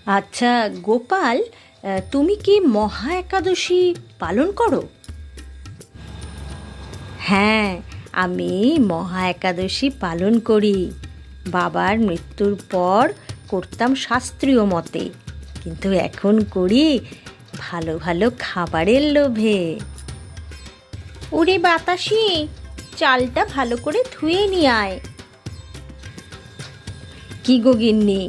আচ্ছা গোপাল, তুমি কি মহা একাদশী পালন করো? হ্যাঁ, আমি মহা একাদশী পালন করি। বাবার মৃত্যুর পর করতাম শাস্ত্রীয় মতে, কিন্তু এখন করি ভালো ভালো খাবারের লোভে। ওরে বাতাসি, চালটা ভালো করে ধুয়ে নিয়ে আয়। কি গো গিন্নি,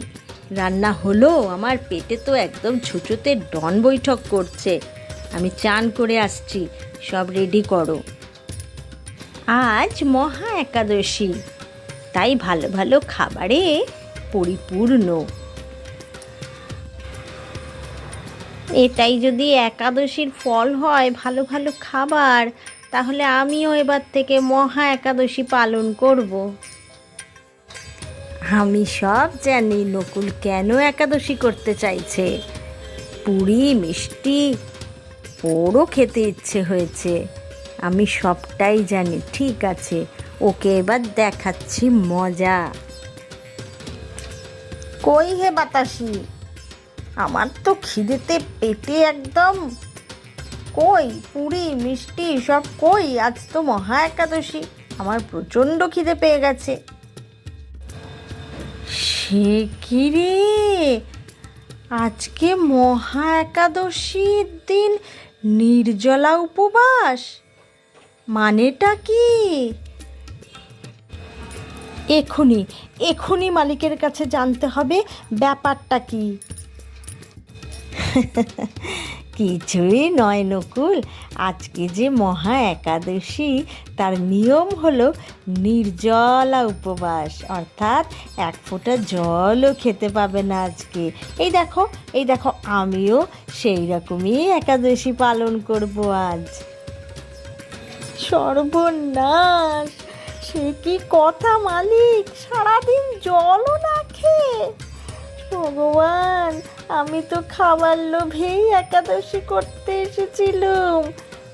রান্না হলো? আমার পেটে তো একদম ছুঁচোতে ডন বৈঠক করছে। আমি চান করে আসছি, সব রেডি করো। আজ মহা একাদশী, তাই ভালো ভালো খাবারে পরিপূর্ণ। এটাই যদি একাদশীর ফল হয়, ভালো ভালো খাবার, তাহলে আমিও এবার থেকে মহা একাদশী পালন করব। আমি সব জানি নকুল কেন একাদশী করতে চাইছে। পুরি মিষ্টি ওরও খেতে ইচ্ছে হয়েছে। আমি সবটাই জানি। ঠিক আছে, ওকে এবার দেখাচ্ছি মজা। কই হে বাতাসি, আমার তো খিদেতে পেটে একদম। কই পুরি মিষ্টি সব কই? আজ তো মহা একাদশী, আমার প্রচণ্ড খিদে পেয়ে গেছে। সে কি রে, আজকে মহা একাদশীর দিন নির্জলা উপবাস? মানেটা কি? এখুনি এখুনি মালিকের কাছে জানতে হবে ব্যাপারটা কি। কিছুই নয় নকুল, আজকে যে মহা একাদশী তার নিয়ম হলো নির্জলা উপবাস, অর্থাৎ এক ফোঁটা জলও খেতে পাবে না আজকে। এই দেখো আমিও সেই রকমই একাদশী পালন করব আজ। সর্বনাশ, সে কি কথা মালিক, সারাদিন জলও না খেয়ে! ভগবান, আমি তো খাবার লোভেই একাদশী করতে এসেছিলুম।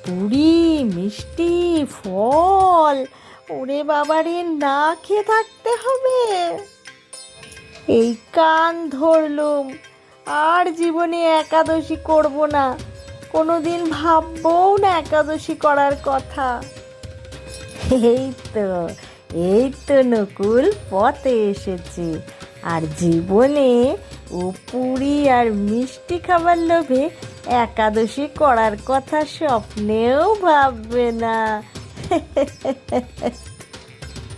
পুরি মিষ্টি ফল, ওরে বাবারে, না খেয়ে থাকতে হবে! এই কান ধরলুম, আর জীবনে একাদশী করব না। কোনোদিন ভাববও না একাদশী করার কথা। এই তো এই তো নকুল পথে এসেছে, আর জীবনে ও পুরি আর মিষ্টি খাবার লোভে একাদশী করার কথা স্বপ্নেও ভাববে না।